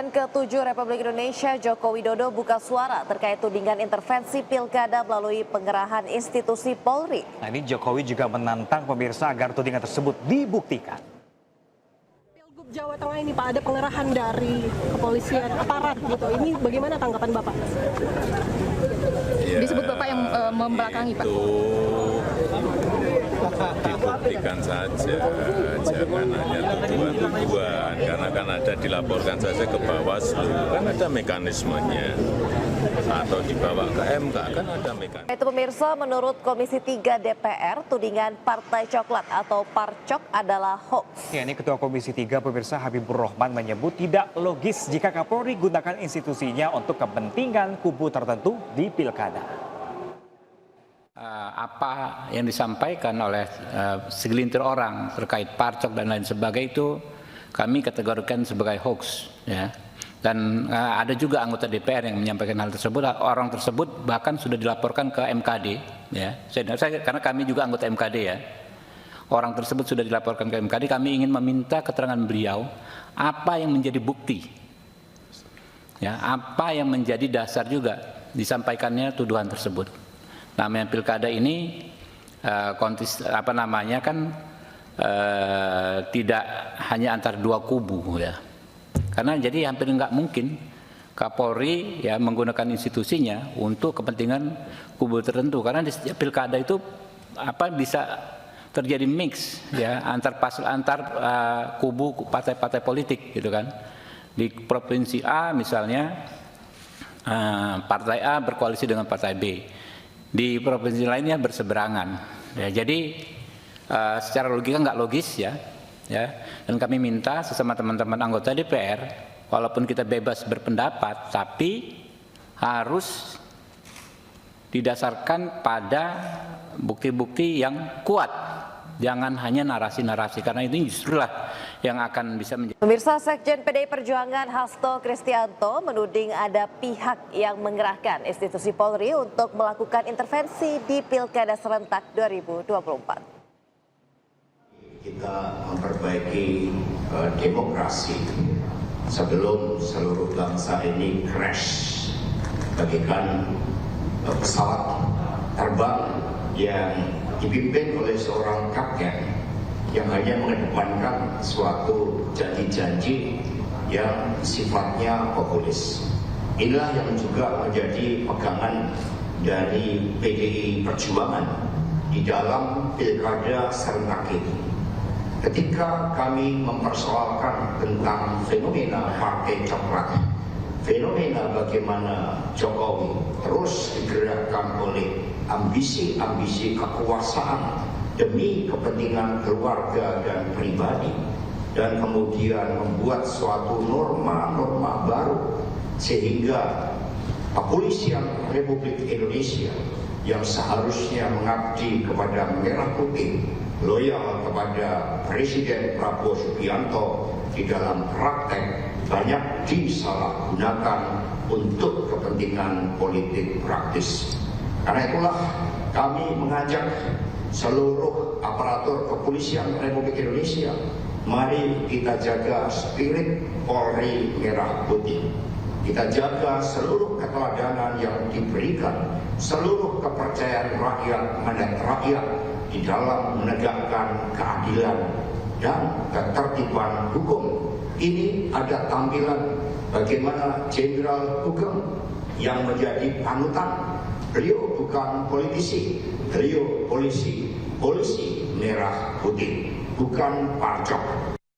Presiden ke-7 Republik Indonesia Joko Widodo buka suara terkait tudingan intervensi pilkada melalui pengerahan institusi Polri. Nah, ini Jokowi juga menantang pemirsa agar tudingan tersebut dibuktikan. Pilgub Jawa Tengah ini Pak, ada pengerahan dari kepolisian aparat gitu. Ini bagaimana tanggapan Bapak? Ya, disebut Bapak yang membelakangi Pak. Dibuktikan saja, jangan hanya tuduhan-tuduhan, karena kan ada dilaporkan saja ke Bawaslu, kan ada mekanismenya, atau dibawa ke MK, kan ada mekanisme. Itu pemirsa, menurut Komisi 3 DPR, tudingan Partai Coklat atau Parcok adalah hoax. Ya, ini Ketua Komisi 3 pemirsa Habibur Rahman menyebut tidak logis jika Kapolri gunakan institusinya untuk kepentingan kubu tertentu di pilkada. Apa yang disampaikan oleh segelintir orang terkait Parcok dan lain sebagainya itu kami kategorikan sebagai hoax, ya. Dan ada juga anggota DPR yang menyampaikan hal tersebut. Orang tersebut bahkan sudah dilaporkan ke MKD, ya. Karena kami juga anggota MKD, ya. Orang tersebut sudah dilaporkan ke MKD. Kami ingin meminta keterangan beliau apa yang menjadi bukti, ya, apa yang menjadi dasar juga disampaikannya tuduhan tersebut. Namanya pilkada ini tidak hanya antar dua kubu, ya. Karena jadi hampir nggak mungkin Kapolri ya menggunakan institusinya untuk kepentingan kubu tertentu, karena di setiap pilkada itu bisa terjadi mix, ya, antar kubu partai-partai politik gitu kan. Di provinsi A misalnya partai A berkoalisi dengan partai B. Di provinsi lainnya berseberangan, ya. Jadi secara logika nggak logis, ya. Dan kami minta sesama teman-teman anggota DPR, walaupun kita bebas berpendapat, tapi harus didasarkan pada bukti-bukti yang kuat, jangan hanya narasi-narasi, karena ini justrulah yang akan bisa menjadi. Pemirsa, Sekjen PDI Perjuangan Hasto Kristianto menuding ada pihak yang mengerahkan institusi Polri untuk melakukan intervensi di Pilkada serentak 2024. Kita memperbaiki demokrasi sebelum seluruh bangsa ini crash bagaikan pesawat terbang yang dipimpin oleh seorang kapten yang hanya mengedepankan suatu janji-janji yang sifatnya populis. Inilah yang juga menjadi pegangan dari PDI Perjuangan di dalam pilkada serentak ini. Ketika kami mempersoalkan tentang fenomena Partai Coklat, fenomena bagaimana Jokowi terus digerakkan oleh ambisi-ambisi kekuasaan demi kepentingan keluarga dan pribadi, dan kemudian membuat suatu norma-norma baru sehingga kepolisian Republik Indonesia yang seharusnya mengabdi kepada merah putih, loyal kepada Presiden Prabowo Subianto, di dalam praktek banyak disalahgunakan untuk kepentingan politik praktis. Karena itulah kami mengajak seluruh aparatur kepolisian Republik Indonesia, mari kita jaga spirit Polri merah putih. Kita jaga seluruh keteladanan yang diberikan, seluruh kepercayaan rakyat, mandat rakyat di dalam menegakkan keadilan dan ketertiban hukum. Ini ada tampilan bagaimana Jenderal Hugeng yang menjadi panutan. Beliau bukan politisi, beliau polisi merah putih, bukan Parcok.